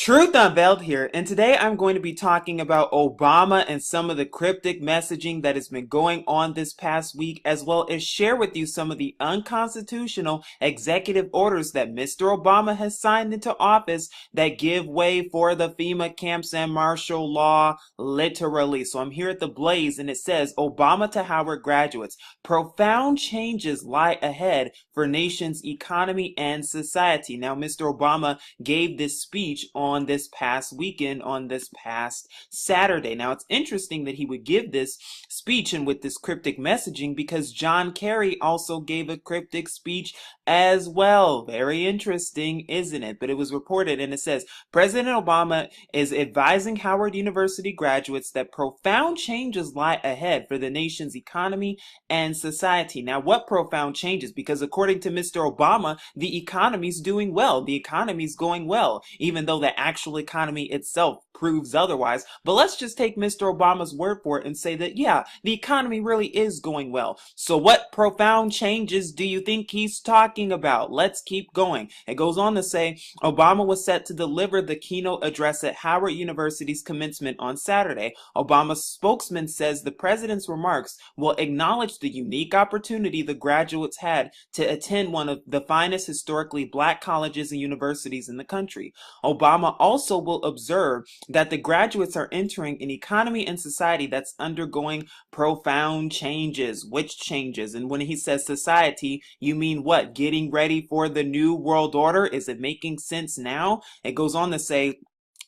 Truth Unveiled here, and today I'm going to be talking about Obama and some of the cryptic messaging that has been going on this past week, as well as share with you some of the unconstitutional executive orders that Mr. Obama has signed into office that give way for the FEMA camps and martial law, literally. So I'm here at the Blaze, and it says, Obama to Howard graduates, profound changes lie ahead for nation's economy and society. Now, Mr. Obama gave this speech on this past weekend, on this past Saturday. Now, it's interesting that he would give this speech and with this cryptic messaging because John Kerry also gave a cryptic speech as well. Very interesting, isn't it? But it was reported, and it says, President Obama is advising Howard University graduates that profound changes lie ahead for the nation's economy and society. Now, what profound changes? Because according to Mr. Obama, the economy's doing well. The economy's going well, even though the actual economy itself proves otherwise. But let's just take Mr. Obama's word for it and say that, yeah, the economy really is going well. So what profound changes do you think he's talking about? Let's keep going. It goes on to say, Obama was set to deliver the keynote address at Howard University's commencement on Saturday. Obama's spokesman says the president's remarks will acknowledge the unique opportunity the graduates had to attend one of the finest historically black colleges and universities in the country. Obama also will observe that the graduates are entering an economy and society that's undergoing profound changes. Which changes? And when he says society, you mean what? Getting ready for the new world order? Is it making sense now? It goes on to say,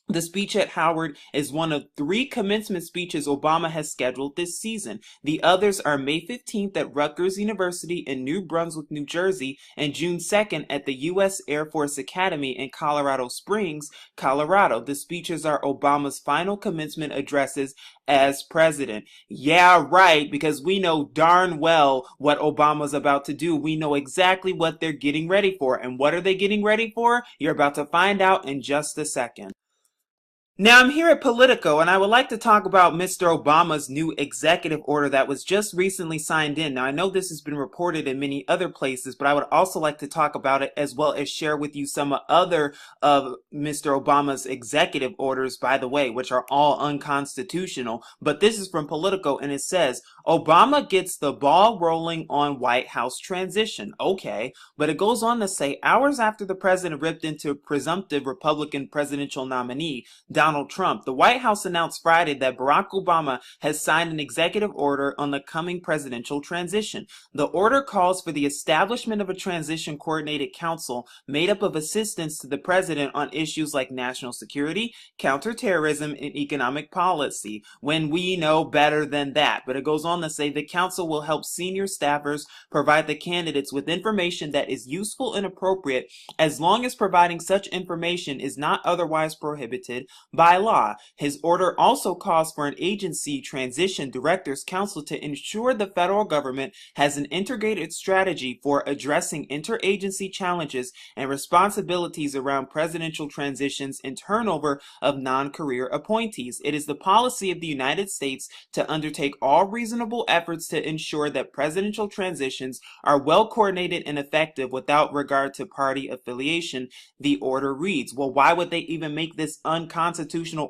the speech at Howard is one of 3 commencement speeches Obama has scheduled this season. The others are May 15th at Rutgers University in New Brunswick, New Jersey, and June 2nd at the U.S. Air Force Academy in Colorado Springs, Colorado. The speeches are Obama's final commencement addresses as president. Yeah, right, because we know darn well what Obama's about to do. We know exactly what they're getting ready for. And what are they getting ready for? You're about to find out in just a second. Now, I'm here at Politico, and I would like to talk about Mr. Obama's new executive order that was just recently signed in. Now, I know this has been reported in many other places, but I would also like to talk about it as well as share with you some other of Mr. Obama's executive orders, by the way, which are all unconstitutional. But this is from Politico, and it says, Obama gets the ball rolling on White House transition. Okay, but it goes on to say, hours after the president ripped into presumptive Republican presidential nominee, Donald Trump, the White House announced Friday that Barack Obama has signed an executive order on the coming presidential transition. The order calls for the establishment of a transition coordinated council made up of assistants to the president on issues like national security, counterterrorism, and economic policy, when we know better than that. But it goes on to say the council will help senior staffers provide the candidates with information that is useful and appropriate as long as providing such information is not otherwise prohibited by law. His order also calls for an agency transition directors council to ensure the federal government has an integrated strategy for addressing interagency challenges and responsibilities around presidential transitions and turnover of non-career appointees. It is the policy of the United States to undertake all reasonable efforts to ensure that presidential transitions are well coordinated and effective without regard to party affiliation, the order reads. Well, why would they even make this unconstitutional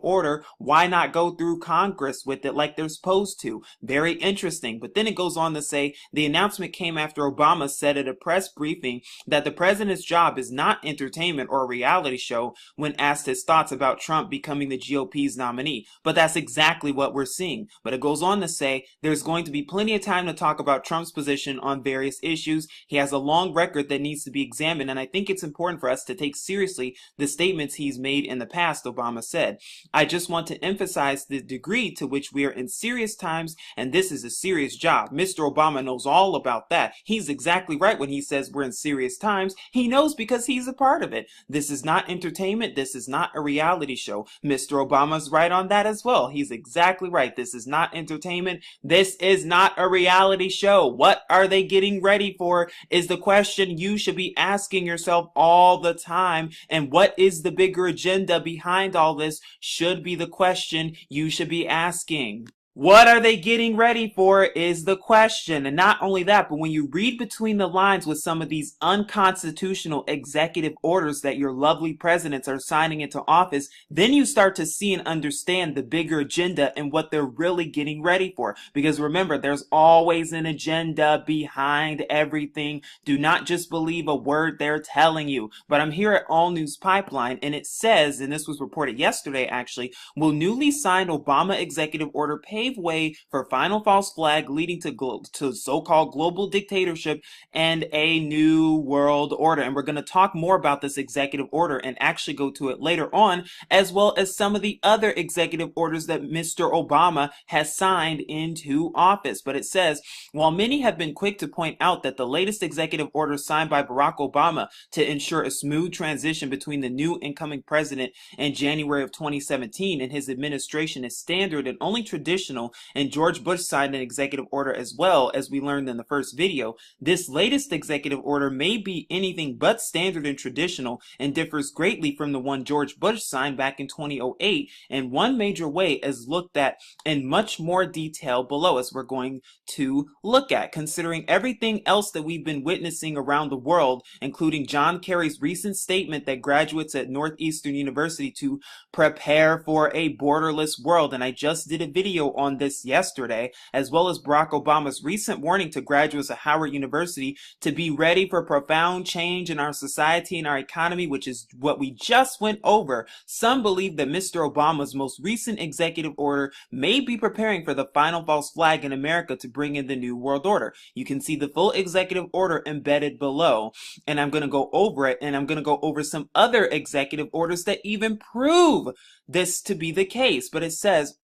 order? Why not go through Congress with it like they're supposed to? Very interesting. But then it goes on to say the announcement came after Obama said at a press briefing that the president's job is not entertainment or a reality show when asked his thoughts about Trump becoming the GOP's nominee. But that's exactly what we're seeing. But it goes on to say there's going to be plenty of time to talk about Trump's position on various issues. He has a long record that needs to be examined, and I think it's important for us to take seriously the statements he's made in the past, Obama said. I just want to emphasize the degree to which we are in serious times, and this is a serious job. Mr. Obama knows all about that. He's exactly right when he says we're in serious times. He knows because he's a part of it. This is not entertainment. This is not a reality show. Mr. Obama's right on that as well. He's exactly right. This is not entertainment. This is not a reality show. What are they getting ready for is the question you should be asking yourself all the time. And what is the bigger agenda behind all this should be the question you should be asking. What are they getting ready for is the question. And not only that, but when you read between the lines with some of these unconstitutional executive orders that your lovely presidents are signing into office, then you start to see and understand the bigger agenda and what they're really getting ready for. Because remember, there's always an agenda behind everything. Do not just believe a word they're telling you. But I'm here at All News Pipeline, and it says, and this was reported yesterday actually, will newly signed Obama executive order pave way for final false flag leading to so-called global dictatorship and a new world order? And we're going to talk more about this executive order and actually go to it later on, as well as some of the other executive orders that Mr. Obama has signed into office. But it says, while many have been quick to point out that the latest executive order signed by Barack Obama to ensure a smooth transition between the new incoming president in January of 2017 and his administration is standard and only traditional, and George Bush signed an executive order as well, as we learned in the first video, this latest executive order may be anything but standard and traditional and differs greatly from the one George Bush signed back in 2008 in one major way, as looked at in much more detail below, as we're going to look at, considering everything else that we've been witnessing around the world, including John Kerry's recent statement that graduates at Northeastern University to prepare for a borderless world. And I just did a video on this yesterday, as well as Barack Obama's recent warning to graduates at Howard University to be ready for profound change in our society and our economy, which is what we just went over. Some believe that Mr. Obama's most recent executive order may be preparing for the final false flag in America to bring in the new world order. You can see the full executive order embedded below, and I'm going to go over it, and I'm going to go over some other executive orders that even prove this to be the case. But it says,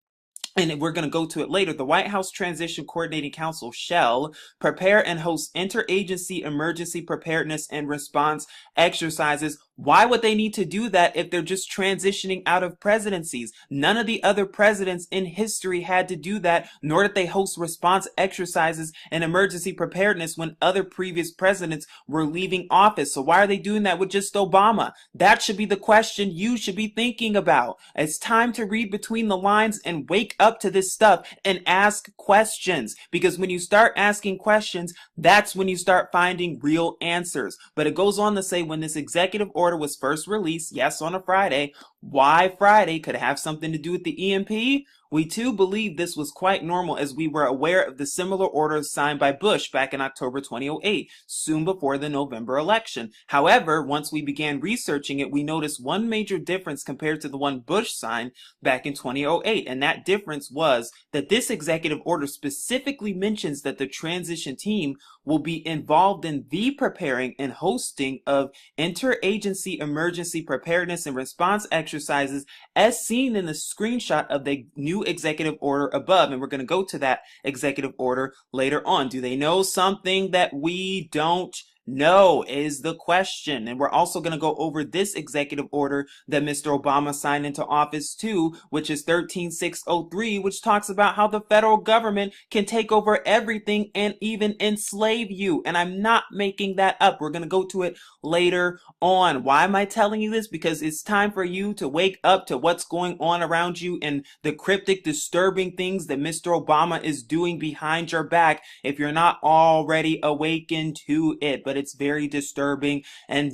and we're going to go to it later, the White House Transition Coordinating Council shall prepare and host interagency emergency preparedness and response exercises. Why would they need to do that if they're just transitioning out of presidencies? None of the other presidents in history had to do that, nor did they host response exercises and emergency preparedness when other previous presidents were leaving office. So why are they doing that with just Obama? That should be the question you should be thinking about. It's time to read between the lines and wake up to this stuff and ask questions, because when you start asking questions, that's when you start finding real answers. But it goes on to say, when this executive order was first released, yes, on a Friday, why Friday? Could it have something to do with the EMP? We too believe this was quite normal, as we were aware of the similar orders signed by Bush back in October 2008, soon before the November election. However, once we began researching it, we noticed one major difference compared to the one Bush signed back in 2008, and that difference was that this executive order specifically mentions that the transition team will be involved in the preparing and hosting of interagency emergency preparedness and response exercises, as seen in the screenshot of the new executive order above. And we're going to go to that executive order later on. Do they know something that we don't know is the question. And we're also going to go over this executive order that Mr. Obama signed into office too, which is 13603, which talks about how the federal government can take over everything and even enslave you. And I'm not making that up. We're going to go to it later on. Why am I telling you this? Because it's time for you to wake up to what's going on around you and the cryptic, disturbing things that Mr. Obama is doing behind your back, if you're not already awakened to it. But it's very disturbing and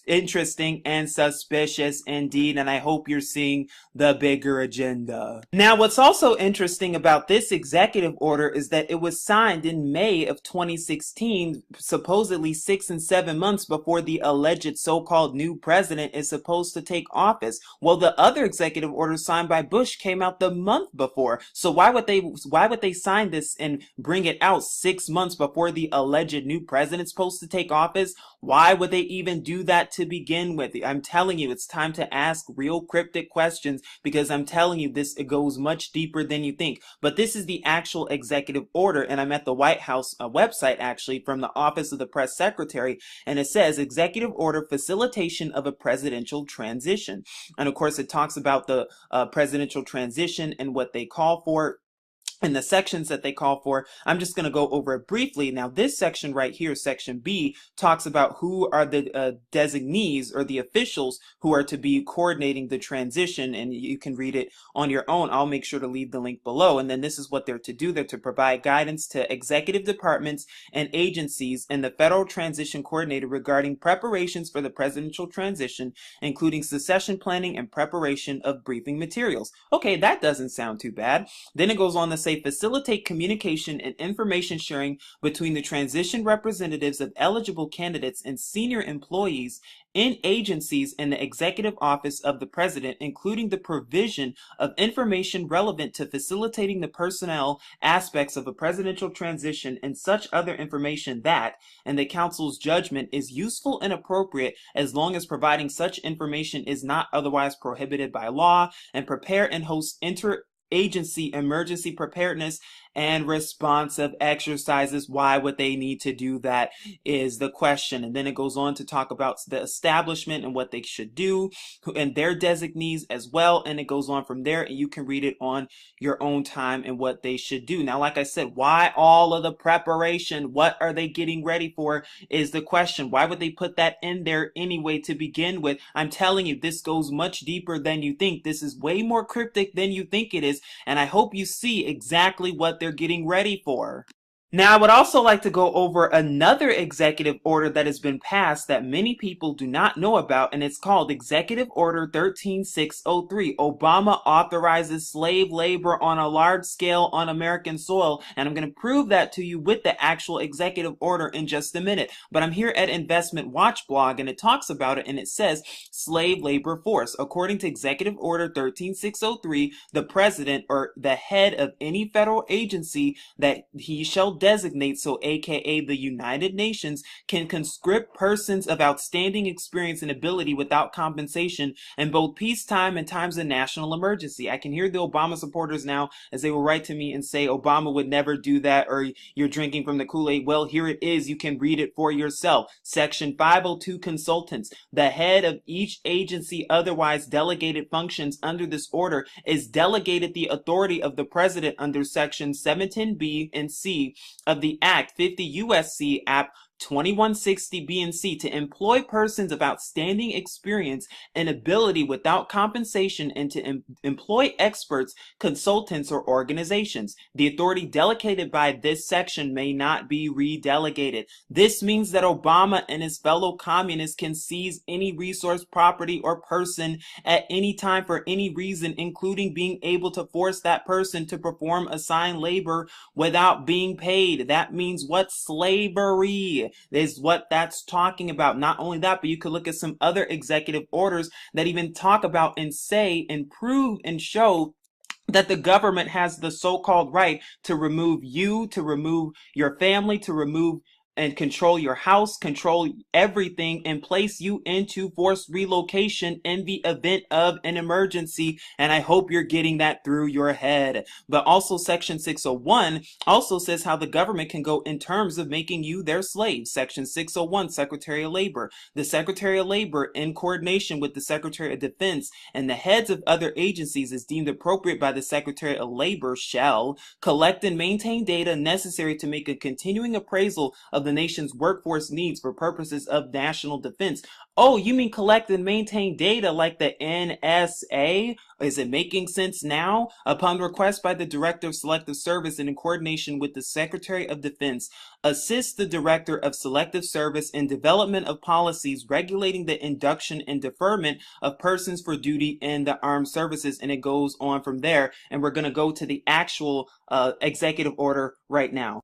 interesting and suspicious indeed, and I hope you're seeing the bigger agenda. Now, what's also interesting about this executive order is that it was signed in May of 2016, supposedly 6 and 7 months before the alleged so-called new president is supposed to take office. Well, the other executive order signed by Bush came out the month before. So why would they sign this and bring it out 6 months before the alleged new president's supposed to take office? Why would they even do that to begin with? I'm telling you, it's time to ask real cryptic questions, because I'm telling you, it goes much deeper than you think. But this is the actual executive order, and I'm at the White House website, actually, from the Office of the Press Secretary, and it says Executive Order Facilitation of a Presidential Transition. And of course, it talks about the presidential transition and what they call for. and the sections that they call for. I'm just going to go over it briefly. Now, this section right here, section B, talks about who are the designees or the officials who are to be coordinating the transition, and you can read it on your own. I'll make sure to leave the link below. And then this is what they're to do. They're to provide guidance to executive departments and agencies and the Federal Transition Coordinator regarding preparations for the presidential transition, including succession planning and preparation of briefing materials. Okay, that doesn't sound too bad. Then it goes on to say facilitate communication and information sharing between the transition representatives of eligible candidates and senior employees in agencies in the executive office of the president, including the provision of information relevant to facilitating the personnel aspects of a presidential transition and such other information that, in the council's judgment, is useful and appropriate as long as providing such information is not otherwise prohibited by law, and prepare and host agency emergency preparedness and responsive exercises. Why would they need to do that is the question. And then it goes on to talk about the establishment and what they should do and their designees as well. And it goes on from there, and you can read it on your own time and what they should do. Now, like I said, why all of the preparation? What are they getting ready for is the question. Why would they put that in there anyway to begin with? I'm telling you, this goes much deeper than you think. This is way more cryptic than you think it is. And I hope you see exactly what they're getting ready for. Now, I would also like to go over another executive order that has been passed that many people do not know about, and it's called Executive Order 13603. Obama authorizes slave labor on a large scale on American soil, and I'm going to prove that to you with the actual executive order in just a minute. But I'm here at Investment Watch blog, and it talks about it, and it says slave labor force. According to Executive Order 13603, the president or the head of any federal agency that he shall designate, so aka the United Nations, can conscript persons of outstanding experience and ability without compensation in both peacetime and times of national emergency. I can hear the Obama supporters now as they will write to me and say Obama would never do that, or you're drinking from the Kool-Aid. Well, here it is. You can read it for yourself. Section 502, consultants. The head of each agency otherwise delegated functions under this order is delegated the authority of the president under section 710B and C of the Act 50 U.S.C. App 2160 B and C to employ persons of outstanding experience and ability without compensation and to employ experts, consultants, or organizations. The authority delegated by this section may not be redelegated. This means that Obama and his fellow communists can seize any resource, property, or person at any time for any reason, including being able to force that person to perform assigned labor without being paid. That means what? Slavery is what that's talking about. Not only that, but you could look at some other executive orders that even talk about and say and prove and show that the government has the so-called right to remove you, to remove your family, to remove and control your house, control everything, and place you into forced relocation in the event of an emergency. And I hope you're getting that through your head. But also section 601 also says how the government can go in terms of making you their slave. Section 601, Secretary of Labor. The Secretary of Labor, in coordination with the Secretary of Defense and the heads of other agencies as deemed appropriate by the Secretary of Labor, shall collect and maintain data necessary to make a continuing appraisal of the nation's workforce needs for purposes of national defense. Oh, you mean collect and maintain data like the NSA? Is it making sense now? Upon request by the Director of Selective Service and in coordination with the Secretary of Defense, assist the Director of Selective Service in development of policies regulating the induction and deferment of persons for duty in the armed services. And it goes on from there. And we're going to go to the actual executive order right now.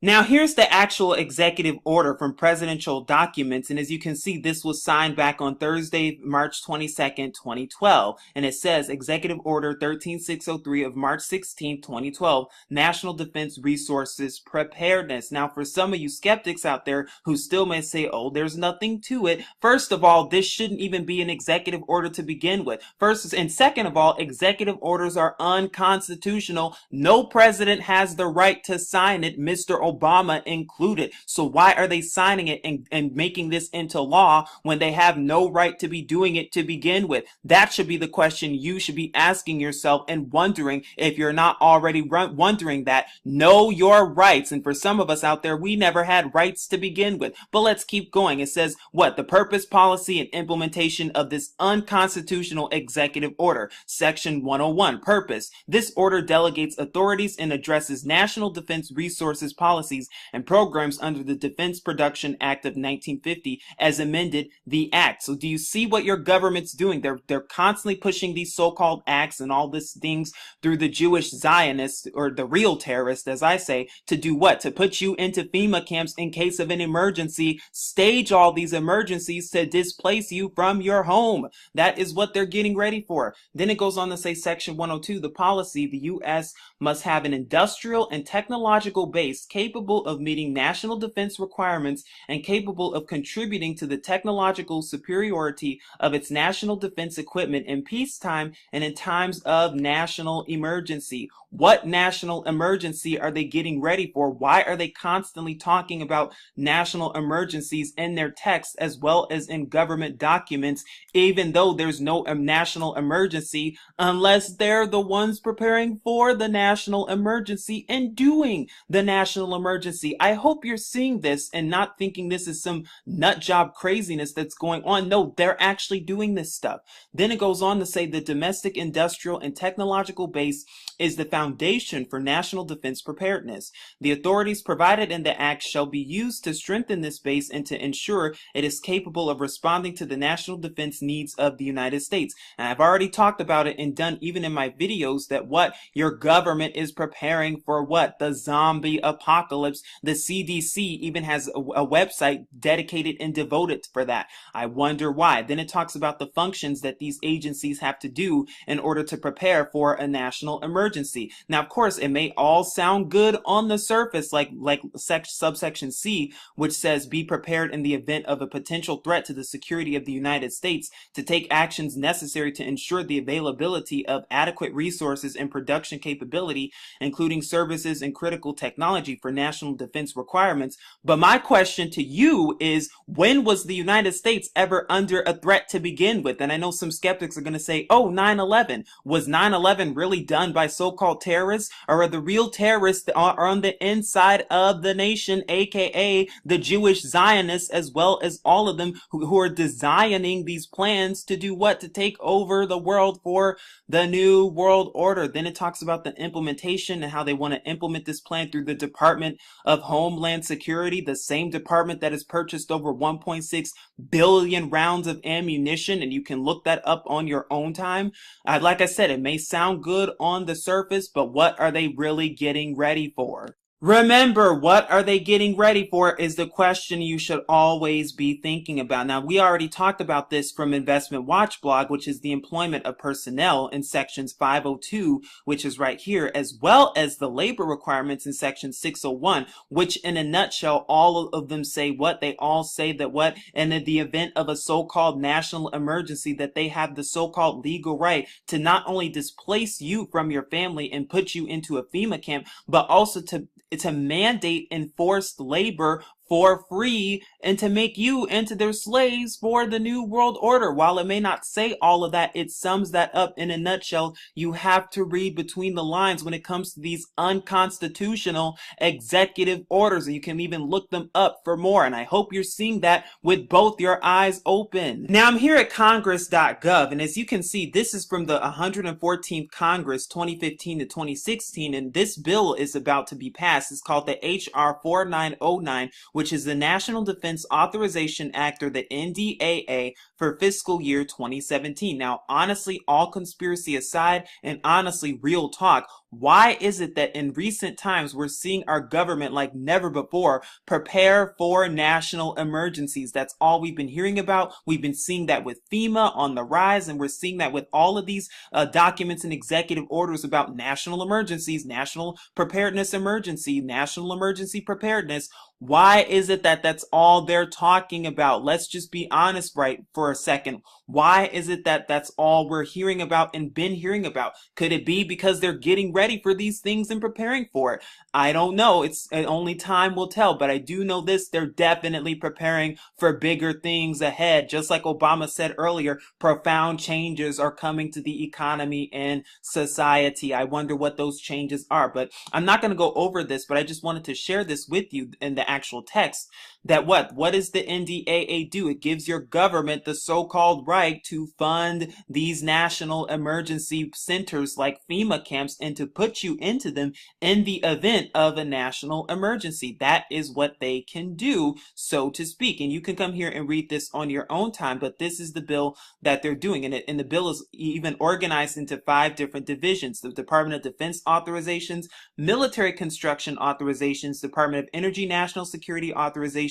Now, here's the actual executive order from presidential documents. And as you can see, this was signed back on Thursday, March 22nd, 2012. And it says Executive Order 13603 of March 16, 2012, National Defense Resources Preparedness. Now, for some of you skeptics out there who still may say, oh, there's nothing to it. First of all, this shouldn't even be an executive order to begin with. First and second of all, executive orders are unconstitutional. No president has the right to sign it. Mr. Obama included. So why are they signing it and making this into law when they have no right to be doing it to begin with? That should be the question you should be asking yourself and wondering. If you're not already wondering that, know your rights. And for some of us out there, we never had rights to begin with. But let's keep going. It says what? The purpose, policy, and implementation of this unconstitutional executive order. Section 101, purpose. This order delegates authorities and addresses national defense resources policies and programs under the Defense Production Act of 1950 as amended the act. So do you see what your government's doing? They're constantly pushing these so-called acts and all these things through the Jewish Zionists, or the real terrorists, as I say, to do what? To put you into FEMA camps in case of an emergency, stage all these emergencies to displace you from your home. That is what they're getting ready for. Then it goes on to say Section 102, the policy, the U.S. must have an industrial and technological base capable of meeting national defense requirements and capable of contributing to the technological superiority of its national defense equipment in peacetime and in times of national emergency. What national emergency are they getting ready for? Why are they constantly talking about national emergencies in their text as well as in government documents, even though there's no national emergency, unless they're the ones preparing for the national emergency and doing the national emergency? I hope you're seeing this and not thinking this is some nut job craziness that's going on. No, they're actually doing this stuff. Then it goes on to say the domestic, industrial, and technological base is the foundation for national defense preparedness. The authorities provided in the Act shall be used to strengthen this base and to ensure it is capable of responding to the national defense needs of the United States. And I've already talked about it and done even in my videos that what your government is preparing for what? The zombie apocalypse. The CDC even has a website dedicated and devoted for that. I wonder why. Then it talks about the functions that these agencies have to do in order to prepare for a national emergency. Now, of course, it may all sound good on the surface, like subsection C, which says be prepared in the event of a potential threat to the security of the United States to take actions necessary to ensure the availability of adequate resources and production capability, including services and critical technology for national defense requirements. But my question to you is, when was the United States ever under a threat to begin with? And I know some skeptics are going to say, oh, 9/11. Was 9/11 really done by so-called terrorists, or are the real terrorists are on the inside of the nation, aka the Jewish Zionists, as well as all of them who are designing these plans to do what? To take over the world for the new world order. Then it talks about the implementation and how they want to implement this plan through the Department of Homeland Security, the same department that has purchased over 1.6 billion rounds of ammunition, and you can look that up on your own time. Like I said, it may sound good on the surface, but what are they really getting ready for? Remember, what are they getting ready for is the question you should always be thinking about. Now, we already talked about this from Investment Watch blog, which is the employment of personnel in sections 502, which is right here, as well as the labor requirements in section 601, which in a nutshell, all of them say what? They all say that what? And in the event of a so-called national emergency, that they have the so-called legal right to not only displace you from your family and put you into a FEMA camp, but also to mandate enforced labor for free and to make you into their slaves for the new world order. While it may not say all of that, it sums that up in a nutshell. You have to read between the lines when it comes to these unconstitutional executive orders, and you can even look them up for more. And I hope you're seeing that with both your eyes open. Now, I'm here at congress.gov, and as you can see, this is from the 114th Congress 2015 to 2016, and this bill is about to be passed. It's called the H.R. 4909, which is the National Defense Authorization Act, or the NDAA, for fiscal year 2017. Now, honestly, all conspiracy aside, and honestly, real talk, why is it that in recent times we're seeing our government like never before prepare for national emergencies? That's all we've been hearing about. We've been seeing that with FEMA on the rise, and we're seeing that with all of these documents and executive orders about national emergencies, national preparedness emergency, national emergency preparedness. Why is it that that's all they're talking about? Let's just be honest right for a second. Why is it that that's all we're hearing about and been hearing about? Could it be because they're getting ready ready for these things and preparing for it? I don't know. It's only time will tell, but I do know this. They're definitely preparing for bigger things ahead. Just like Obama said earlier, profound changes are coming to the economy and society. I wonder what those changes are, but I'm not going to go over this, but I just wanted to share this with you in the actual text. That what does the NDAA do? It gives your government the so-called right to fund these national emergency centers like FEMA camps and to put you into them in the event of a national emergency. That is what they can do, so to speak. And you can come here and read this on your own time, but this is the bill that they're doing. And the bill is even organized into 5 different divisions: the Department of Defense authorizations, military construction authorizations, Department of Energy national security authorizations,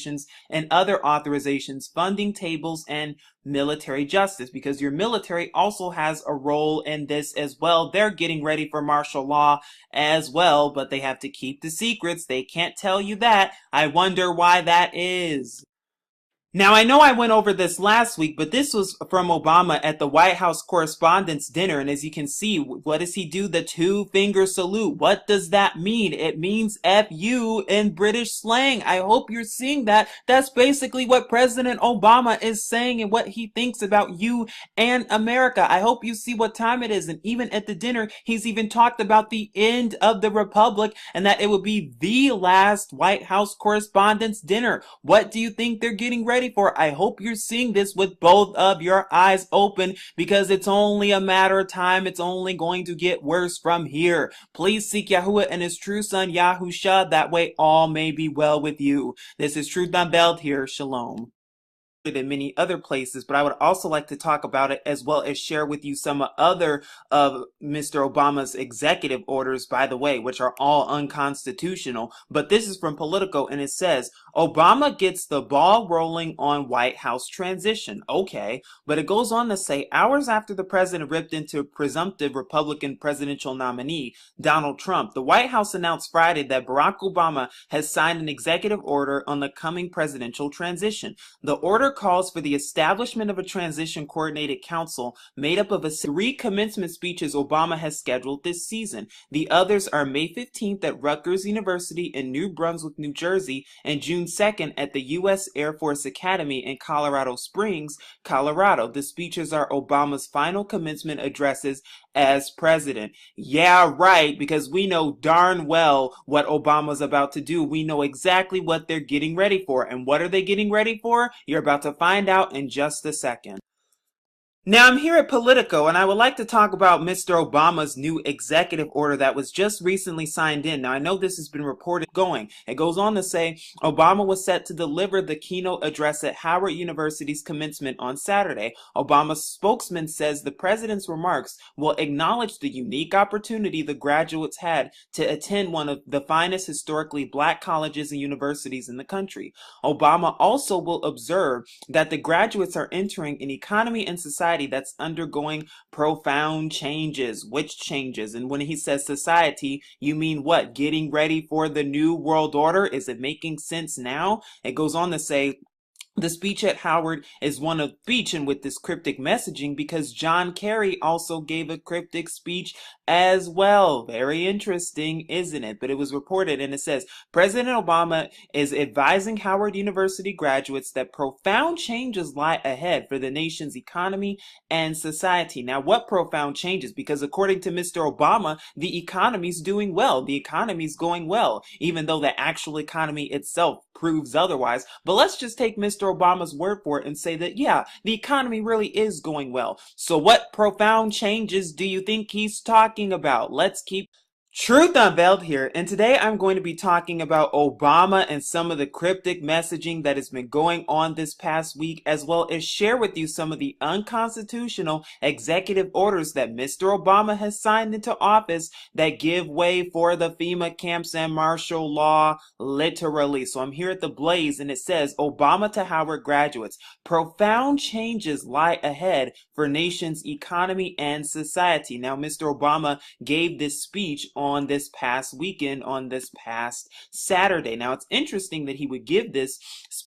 and other authorizations, funding tables, and military justice, because your military also has a role in this as well. They're getting ready for martial law as well, but they have to keep the secrets. They can't tell you that. I wonder why that is. Now, I know I went over this last week, but this was from Obama at the White House Correspondents' Dinner. And as you can see, what does he do? The 2-finger salute. What does that mean? It means F-U in British slang. I hope you're seeing that. That's basically what President Obama is saying and what he thinks about you and America. I hope you see what time it is. And even at the dinner, he's even talked about the end of the Republic and that it would be the last White House Correspondents' Dinner. What do you think they're getting ready for? I hope you're seeing this with both of your eyes open, because it's only a matter of time. It's only going to get worse from here. Please seek Yahuwah and his true son Yahusha, that way all may be well with you. This is Truth Unveiled here. Shalom. In many other places, but I would also like to talk about it as well as share with you some other of Mr. Obama's executive orders, by the way, which are all unconstitutional. But this is from Politico, and it says, Obama gets the ball rolling on White House transition. Okay, but it goes on to say, hours after the president ripped into presumptive Republican presidential nominee Donald Trump, the White House announced Friday that Barack Obama has signed an executive order on the coming presidential transition. The order calls for the establishment of a transition coordinated council made up of 3 commencement speeches Obama has scheduled this season. The others are May 15th at Rutgers University in New Brunswick, New Jersey, and June 2nd at the U.S. Air Force Academy in Colorado Springs, Colorado. The speeches are Obama's final commencement addresses as president. Yeah, right, because we know darn well what Obama's about to do. We know exactly what they're getting ready for. And what are they getting ready for? You're about to find out in just a second. Now, I'm here at Politico, and I would like to talk about Mr. Obama's new executive order that was just recently signed in. Now, I know this has been reported going. It goes on to say Obama was set to deliver the keynote address at Howard University's commencement on Saturday. Obama's spokesman says the president's remarks will acknowledge the unique opportunity the graduates had to attend one of the finest historically black colleges and universities in the country. Obama also will observe that the graduates are entering an economy and society that's undergoing profound changes. Which changes? And when he says society, you mean what? Getting ready for the new world order? Is it making sense now? It goes on to say, the speech at Howard is one of speech and with this cryptic messaging because John Kerry also gave a cryptic speech as well. Very interesting, isn't it? But it was reported, and it says, President Obama is advising Howard University graduates that profound changes lie ahead for the nation's economy and society. Now, what profound changes? Because according to Mr. Obama, the economy's doing well. The economy's going well, even though the actual economy itself proves otherwise. But let's just take Mr. Obama's word for it and say that, yeah, the economy really is going well. So what profound changes do you think he's talking about? Let's keep Truth Unveiled here, and today I'm going to be talking about Obama and some of the cryptic messaging that has been going on this past week, as well as share with you some of the unconstitutional executive orders that Mr. Obama has signed into office that give way for the FEMA camps and martial law, literally. So I'm here at the Blaze, and it says, Obama to Howard graduates, profound changes lie ahead for nation's economy and society. Now, Mr. Obama gave this speech on this past weekend, on this past Saturday. Now, it's interesting that he would give this